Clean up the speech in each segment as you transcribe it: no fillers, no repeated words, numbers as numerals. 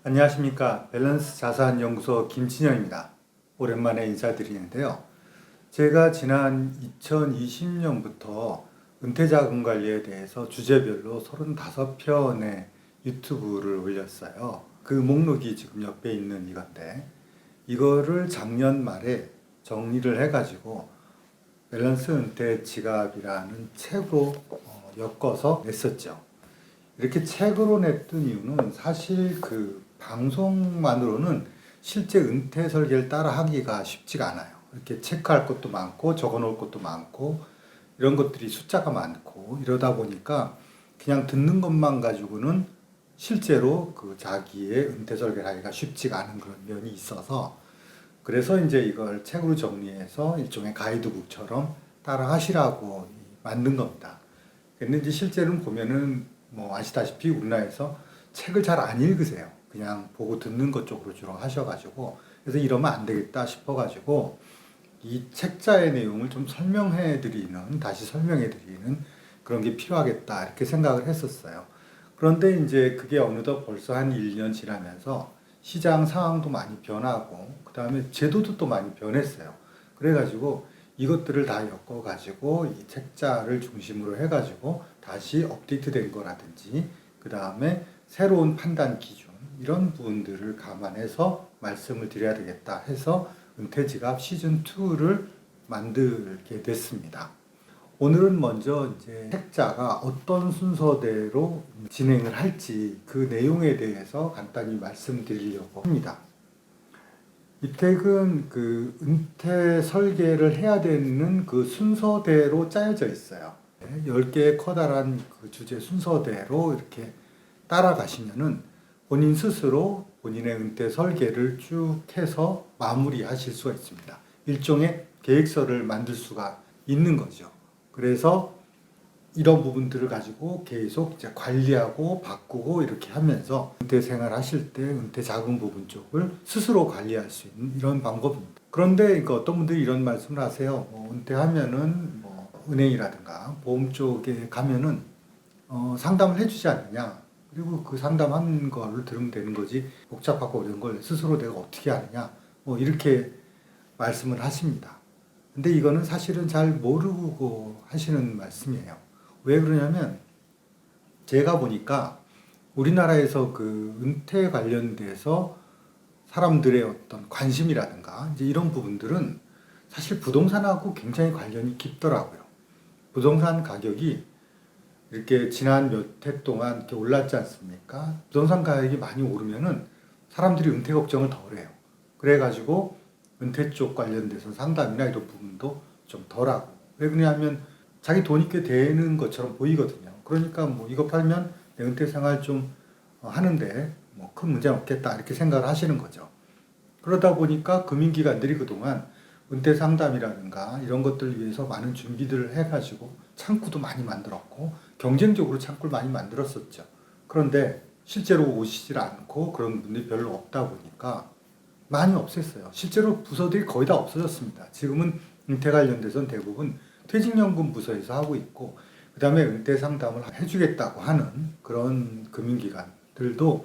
안녕하십니까. 밸런스 자산연구소 김진영입니다. 오랜만에 인사드리는데요. 제가 지난 2020년부터 은퇴자금 관리에 대해서 주제별로 35편의 유튜브를 올렸어요. 그 목록이 지금 옆에 있는 이건데, 이거를 작년 말에 정리를 해가지고 밸런스 은퇴 지갑이라는 책으로 엮어서 냈었죠. 이렇게 책으로 냈던 이유는 사실 그 방송만으로는 실제 은퇴 설계를 따라 하기가 쉽지가 않아요. 이렇게 체크할 것도 많고 적어 놓을 것도 많고 이런 것들이 숫자가 많고 이러다 보니까 그냥 듣는 것만 가지고는 실제로 그 자기의 은퇴 설계를 하기가 쉽지가 않은 그런 면이 있어서, 그래서 이제 이걸 책으로 정리해서 일종의 가이드북처럼 따라 하시라고 만든 겁니다. 근데 이제 실제로는 보면은 뭐 아시다시피 우리나라에서 책을 잘 안 읽으세요. 그냥 보고 듣는 것 쪽으로 주로 하셔가지고, 그래서 이러면 안 되겠다 싶어가지고 이 책자의 내용을 좀 다시 설명해 드리는 그런 게 필요하겠다 이렇게 생각을 했었어요. 그런데 이제 그게 어느덧 벌써 한 1년 지나면서 시장 상황도 많이 변하고 그 다음에 제도도 또 많이 변했어요. 그래가지고 이것들을 다 엮어가지고 이 책자를 중심으로 해가지고 다시 업데이트된 거라든지 그 다음에 새로운 판단 기준 이런 부분들을 감안해서 말씀을 드려야 되겠다 해서 은퇴지갑 시즌2를 만들게 됐습니다. 오늘은 먼저 이제 책자가 어떤 순서대로 진행을 할지 그 내용에 대해서 간단히 말씀드리려고 합니다. 이 책은 그 은퇴 설계를 해야 되는 그 순서대로 짜여져 있어요. 10개의 커다란 그 주제 순서대로 이렇게 따라가시면은 본인 스스로 본인의 은퇴 설계를 쭉 해서 마무리하실 수가 있습니다. 일종의 계획서를 만들 수가 있는 거죠. 그래서 이런 부분들을 가지고 계속 이제 관리하고 바꾸고 이렇게 하면서 은퇴 생활 하실 때 은퇴 자금 부분 쪽을 스스로 관리할 수 있는 이런 방법입니다. 그런데 어떤 분들이 이런 말씀을 하세요. 은퇴하면은 뭐 은행이라든가 보험 쪽에 가면은 상담을 해주지 않느냐. 그리고 그 상담한 거를 들으면 되는 거지 복잡하고 어려운 걸 스스로 내가 어떻게 하느냐. 뭐 이렇게 말씀을 하십니다. 근데 이거는 사실은 잘 모르고 하시는 말씀이에요. 왜 그러냐면 제가 보니까 우리나라에서 그 은퇴 관련돼서 사람들의 어떤 관심이라든가 이제 이런 부분들은 사실 부동산하고 굉장히 관련이 깊더라고요. 부동산 가격이 이렇게 지난 몇 해 동안 이렇게 올랐지 않습니까? 부동산 가격이 많이 오르면은 사람들이 은퇴 걱정을 덜 해요. 그래가지고 은퇴 쪽 관련돼서 상담이나 이런 부분도 좀 덜하고. 왜 그러냐면 자기 돈이 꽤 되는 것처럼 보이거든요. 그러니까 뭐 이거 팔면 내 은퇴 생활 좀 하는데 뭐 큰 문제는 없겠다 이렇게 생각을 하시는 거죠. 그러다 보니까 금융기관들이 그동안 은퇴 상담이라든가 이런 것들을 위해서 많은 준비들을 해가지고 창구도 많이 만들었고 경쟁적으로 창구를 많이 만들었었죠. 그런데 실제로 오시질 않고 그런 분들이 별로 없다 보니까 많이 없앴어요. 실제로 부서들이 거의 다 없어졌습니다. 지금은 은퇴 관련돼서는 대부분 퇴직연금 부서에서 하고 있고 그 다음에 은퇴 상담을 해주겠다고 하는 그런 금융기관들도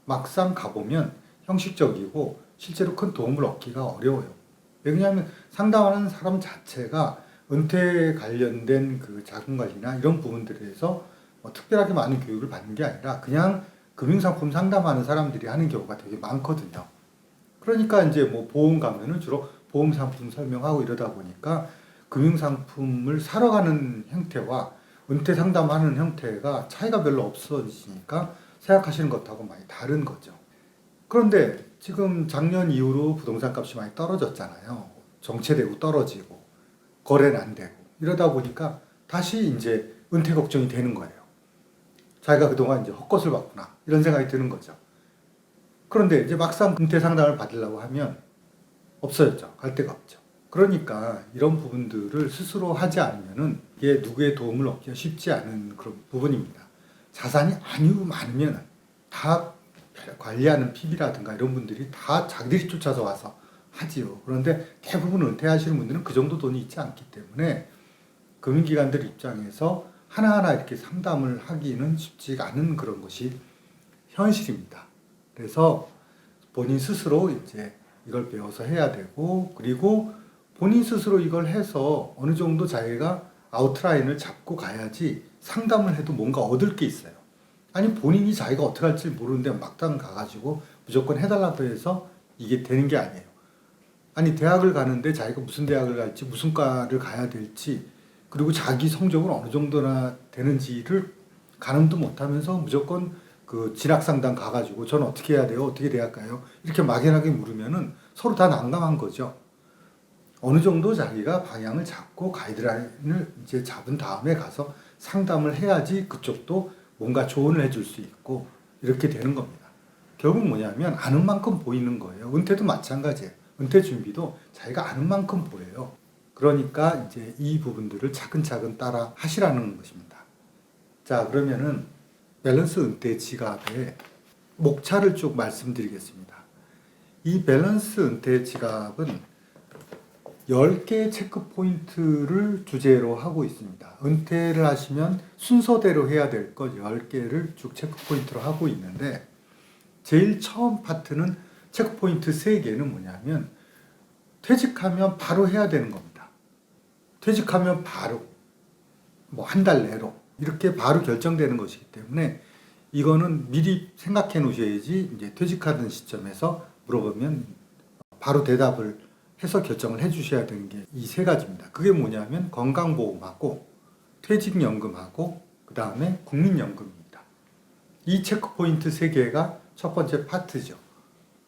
막상 가보면 형식적이고 실제로 큰 도움을 얻기가 어려워요. 왜냐하면 상담하는 사람 자체가 은퇴 관련된 그 자금관리나 이런 부분들에 대해서 특별하게 많은 교육을 받는 게 아니라 그냥 금융상품 상담하는 사람들이 하는 경우가 되게 많거든요. 그러니까 이제 뭐 보험 가면은 주로 보험 상품 설명하고 이러다 보니까 금융상품을 사러 가는 형태와 은퇴 상담하는 형태가 차이가 별로 없어지니까 생각하시는 것하고 많이 다른 거죠. 그런데 지금 작년 이후로 부동산 값이 많이 떨어졌잖아요. 정체되고 떨어지고 거래는 안 되고 이러다 보니까 다시 이제 은퇴 걱정이 되는 거예요. 자기가 그동안 이제 헛것을 봤구나 이런 생각이 드는 거죠. 그런데 이제 막상 은퇴 상담을 받으려고 하면 없어졌죠. 갈 데가 없죠. 그러니까 이런 부분들을 스스로 하지 않으면은 이게 누구의 도움을 얻기가 쉽지 않은 그런 부분입니다. 자산이 아주 많으면 다 관리하는 PB라든가 이런 분들이 다 자기들이 쫓아서 와서 하지요. 그런데 대부분 은퇴하시는 분들은 그 정도 돈이 있지 않기 때문에 금융기관들 입장에서 하나하나 이렇게 상담을 하기는 쉽지가 않은 그런 것이 현실입니다. 그래서 본인 스스로 이제 이걸 배워서 해야 되고, 그리고 본인 스스로 이걸 해서 어느 정도 자기가 아웃라인을 잡고 가야지 상담을 해도 뭔가 얻을 게 있어요. 아니 본인이 자기가 어떻게 할지 모르는데 막상 가가지고 무조건 해달라고 해서 이게 되는 게 아니에요. 아니 대학을 가는데 자기가 무슨 대학을 갈지 무슨 과를 가야 될지, 그리고 자기 성적은 어느 정도나 되는지를 가늠도 못하면서 무조건 그 진학상담 가가지고 저는 어떻게 해야 돼요? 어떻게 대학 가요? 이렇게 막연하게 물으면은 서로 다 난감한 거죠. 어느 정도 자기가 방향을 잡고 가이드라인을 이제 잡은 다음에 가서 상담을 해야지 그쪽도 뭔가 조언을 해줄 수 있고 이렇게 되는 겁니다. 결국 뭐냐면 아는 만큼 보이는 거예요. 은퇴도 마찬가지예요. 은퇴 준비도 자기가 아는 만큼 보여요. 그러니까 이제 이 부분들을 차근차근 따라 하시라는 것입니다. 자, 그러면은 밸런스 은퇴 지갑의 목차를 쭉 말씀드리겠습니다. 이 밸런스 은퇴 지갑은 10개의 체크 포인트를 주제로 하고 있습니다. 은퇴를 하시면 순서대로 해야 될 것 10개를 쭉 체크 포인트로 하고 있는데, 제일 처음 파트는 체크 포인트 3개는 뭐냐면 퇴직하면 바로 해야 되는 겁니다. 퇴직하면 바로 뭐 한 달 내로 이렇게 바로 결정되는 것이기 때문에 이거는 미리 생각해 놓으셔야지 이제 퇴직하는 시점에서 물어보면 바로 대답을 해서 결정을 해 주셔야 되는 게 이 3가지입니다. 그게 뭐냐면 건강보험하고 퇴직연금하고 그 다음에 국민연금입니다. 이 체크포인트 3개가 첫 번째 파트죠.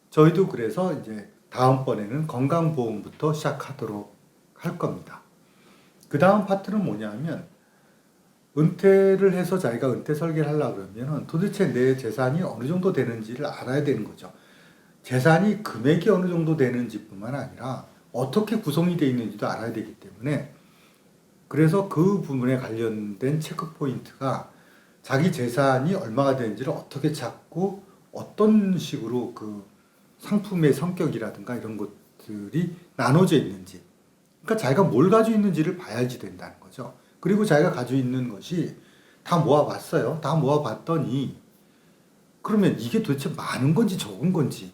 저희도 그래서 이제 다음번에는 건강보험부터 시작하도록 할 겁니다. 그 다음 파트는 뭐냐면 은퇴를 해서 자기가 은퇴 설계를 하려고 그러면 도대체 내 재산이 어느 정도 되는지를 알아야 되는 거죠. 재산이 금액이 어느 정도 되는지뿐만 아니라 어떻게 구성이 되어 있는지도 알아야 되기 때문에, 그래서 그 부분에 관련된 체크 포인트가 자기 재산이 얼마가 되는지를 어떻게 찾고 어떤 식으로 그 상품의 성격이라든가 이런 것들이 나눠져 있는지, 그러니까 자기가 뭘 가지고 있는지를 봐야지 된다는 거죠. 그리고 자기가 가지고 있는 것이 다 모아봤어요. 다 모아봤더니 그러면 이게 도대체 많은 건지 적은 건지,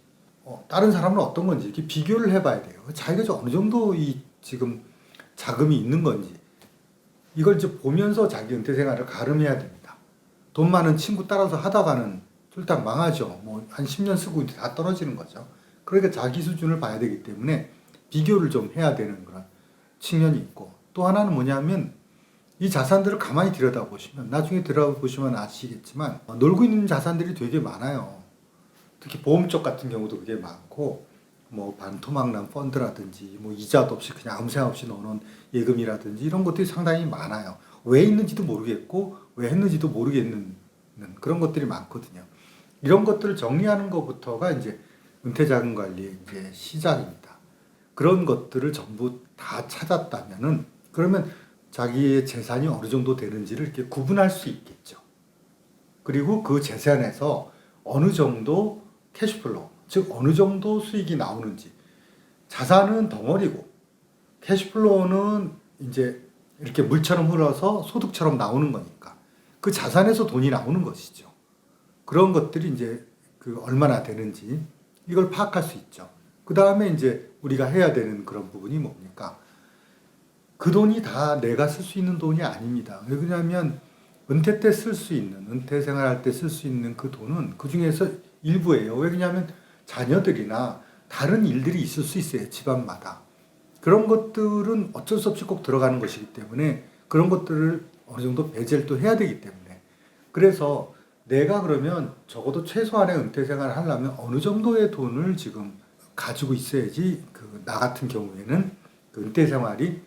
다른 사람은 어떤 건지 이렇게 비교를 해봐야 돼요. 자기가 어느 정도 이 지금 자금이 있는 건지 이걸 이제 보면서 자기 은퇴 생활을 가름해야 됩니다. 돈 많은 친구 따라서 하다가는 쫄딱 망하죠. 뭐 한 10년 쓰고 이제 다 떨어지는 거죠. 그러니까 자기 수준을 봐야 되기 때문에 비교를 좀 해야 되는 그런 측면이 있고, 또 하나는 뭐냐면 이 자산들을 가만히 들여다보시면 나중에 들여다보시면 아시겠지만 놀고 있는 자산들이 되게 많아요. 특히 보험 쪽 같은 경우도 그게 많고, 뭐 반토막난 펀드라든지 뭐 이자도 없이 그냥 아무 생각 없이 넣어놓은 예금이라든지 이런 것들이 상당히 많아요. 왜 있는지도 모르겠고 왜 했는지도 모르겠는 그런 것들이 많거든요. 이런 것들을 정리하는 것부터가 이제 은퇴자금 관리의 이제 시작입니다. 그런 것들을 전부 다 찾았다면은 그러면 자기의 재산이 어느 정도 되는지를 이렇게 구분할 수 있겠죠. 그리고 그 재산에서 어느 정도 캐시플로우, 즉 어느 정도 수익이 나오는지. 자산은 덩어리고 캐시플로우는 이제 이렇게 물처럼 흘러서 소득처럼 나오는 거니까 그 자산에서 돈이 나오는 것이죠. 그런 것들이 이제 그 얼마나 되는지 이걸 파악할 수 있죠. 그 다음에 이제 우리가 해야 되는 그런 부분이 뭡니까? 그 돈이 다 내가 쓸 수 있는 돈이 아닙니다. 왜 그러냐면 은퇴 때 쓸 수 있는, 은퇴 생활할 때 쓸 수 있는 그 돈은 그 중에서 일부예요. 왜 그러냐면 자녀들이나 다른 일들이 있을 수 있어요. 집안마다. 그런 것들은 어쩔 수 없이 꼭 들어가는 것이기 때문에 그런 것들을 어느 정도 배제를 또 해야 되기 때문에, 그래서 내가 그러면 적어도 최소한의 은퇴 생활을 하려면 어느 정도의 돈을 지금 가지고 있어야지 나 같은 경우에는 그 은퇴 생활이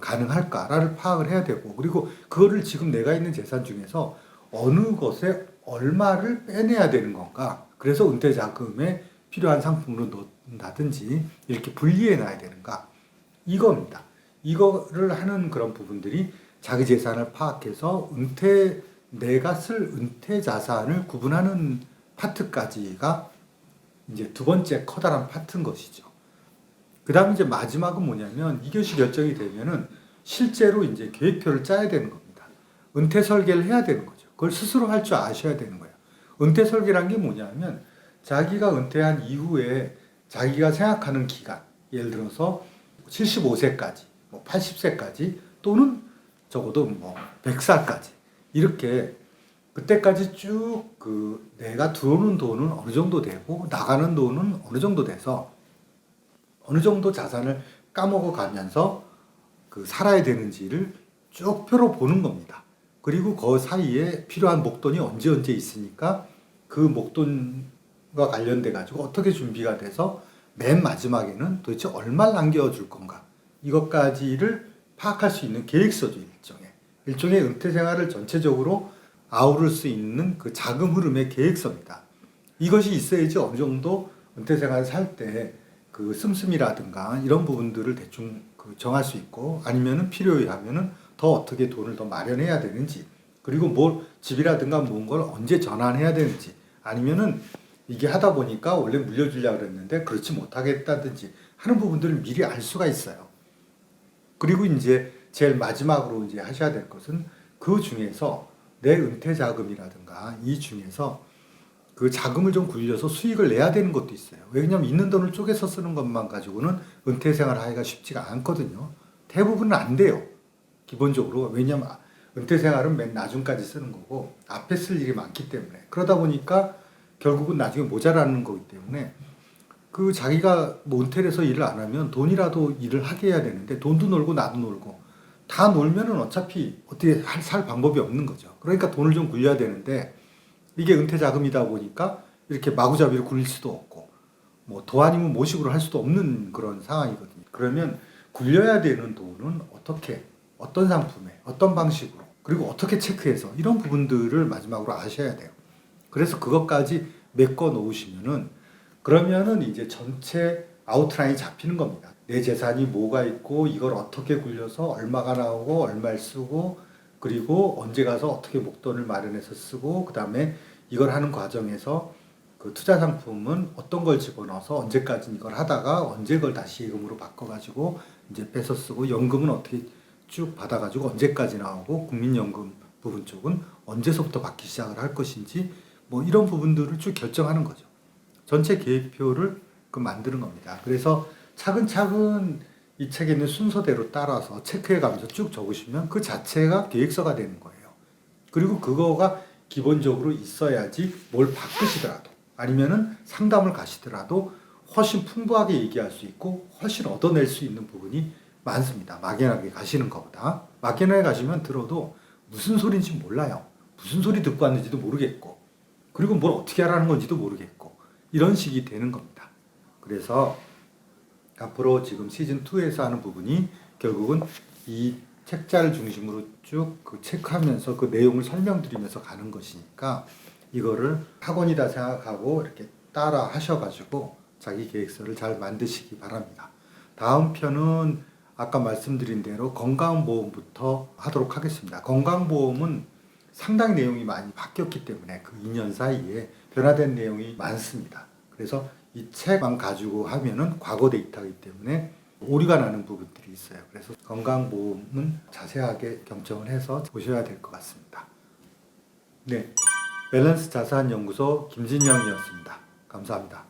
가능할까를 파악을 해야 되고, 그리고 그거를 지금 내가 있는 재산 중에서 어느 것에 얼마를 빼내야 되는 건가, 그래서 은퇴 자금에 필요한 상품으로 넣는다든지 이렇게 분리해 놔야 되는가, 이겁니다. 이거를 하는 그런 부분들이 자기 재산을 파악해서 내가 쓸 은퇴 자산을 구분하는 파트까지가 이제 두 번째 커다란 파트인 것이죠. 그 다음에 이제 마지막은 뭐냐면 이것이 결정이 되면은 실제로 이제 계획표를 짜야 되는 겁니다. 은퇴 설계를 해야 되는 거죠. 그걸 스스로 할 줄 아셔야 되는 거예요. 은퇴 설계란 게 뭐냐면 자기가 은퇴한 이후에 자기가 생각하는 기간, 예를 들어서 75세까지, 80세까지 또는 적어도 100살까지 이렇게 그때까지 쭉 내가 들어오는 돈은 어느 정도 되고 나가는 돈은 어느 정도 돼서 어느 정도 자산을 까먹어 가면서 살아야 되는지를 쭉 표로 보는 겁니다. 그리고 그 사이에 필요한 목돈이 언제 있으니까 그 목돈과 관련돼 가지고 어떻게 준비가 돼서 맨 마지막에는 도대체 얼마를 남겨줄 건가 이것까지를 파악할 수 있는 계획서죠. 일종의 은퇴 생활을 전체적으로 아우를 수 있는 그 자금 흐름의 계획서입니다. 이것이 있어야지 어느 정도 은퇴 생활을 살 때 씀씀이라든가 이런 부분들을 대충 정할 수 있고 아니면은 필요에 하면은 더 어떻게 돈을 더 마련해야 되는지 그리고 집이라든가 뭔 걸 언제 전환해야 되는지 아니면은 이게 하다 보니까 원래 물려주려고 그랬는데 그렇지 못하겠다든지 하는 부분들을 미리 알 수가 있어요. 그리고 이제 제일 마지막으로 이제 하셔야 될 것은 그 중에서 내 은퇴 자금이라든가 이 중에서 그 자금을 좀 굴려서 수익을 내야 되는 것도 있어요. 왜냐하면 있는 돈을 쪼개서 쓰는 것만 가지고는 은퇴 생활 하기가 쉽지가 않거든요. 대부분은 안 돼요. 기본적으로. 왜냐하면 은퇴 생활은 맨 나중까지 쓰는 거고 앞에 쓸 일이 많기 때문에 그러다 보니까 결국은 나중에 모자라는 거기 때문에 자기가 은퇴를 해서 일을 안 하면 돈이라도 일을 하게 해야 되는데 돈도 놀고 나도 놀고 다 놀면은 어차피 어떻게 살 방법이 없는 거죠. 그러니까 돈을 좀 굴려야 되는데 이게 은퇴 자금이다 보니까 이렇게 마구잡이로 굴릴 수도 없고 더 아니면 모식으로 할 수도 없는 그런 상황이거든요. 그러면 굴려야 되는 돈은 어떻게 어떤 상품에 어떤 방식으로 그리고 어떻게 체크해서 이런 부분들을 마지막으로 아셔야 돼요. 그래서 그것까지 메꿔 놓으시면은 그러면은 이제 전체 아웃라인이 잡히는 겁니다. 내 재산이 뭐가 있고 이걸 어떻게 굴려서 얼마가 나오고 얼마를 쓰고 그리고 언제 가서 어떻게 목돈을 마련해서 쓰고 그 다음에 이걸 하는 과정에서 투자 상품은 어떤 걸 집어넣어서 언제까지 이걸 하다가 언제 그걸 다시 예금으로 바꿔가지고 이제 빼서 쓰고 연금은 어떻게 쭉 받아가지고 언제까지 나오고 국민연금 부분 쪽은 언제서부터 받기 시작을 할 것인지 이런 부분들을 쭉 결정하는 거죠. 전체 계획표를 만드는 겁니다. 그래서 차근차근 이 책에 있는 순서대로 따라서 체크해 가면서 쭉 적으시면 그 자체가 계획서가 되는 거예요. 그리고 그거가 기본적으로 있어야지 뭘 바꾸시더라도 아니면은 상담을 가시더라도 훨씬 풍부하게 얘기할 수 있고 훨씬 얻어낼 수 있는 부분이 많습니다. 막연하게 가시는 것보다. 막연하게 가시면 들어도 무슨 소리인지 몰라요. 무슨 소리 듣고 왔는지도 모르겠고 그리고 뭘 어떻게 하라는 건지도 모르겠고 이런 식이 되는 겁니다. 그래서 앞으로 지금 시즌2에서 하는 부분이 결국은 이 책자를 중심으로 쭉 체크하면서 그 내용을 설명드리면서 가는 것이니까 이거를 학원이다 생각하고 이렇게 따라 하셔가지고 자기 계획서를 잘 만드시기 바랍니다. 다음 편은 아까 말씀드린 대로 건강보험부터 하도록 하겠습니다. 건강보험은 상당히 내용이 많이 바뀌었기 때문에 그 2년 사이에 변화된 내용이 많습니다. 그래서 이 책만 가지고 하면은 과거 데이터이기 때문에 오류가 나는 부분들이 있어요. 그래서 건강보험은 자세하게 경청을 해서 보셔야 될 것 같습니다. 네, 밸런스 자산연구소 김진영이었습니다. 감사합니다.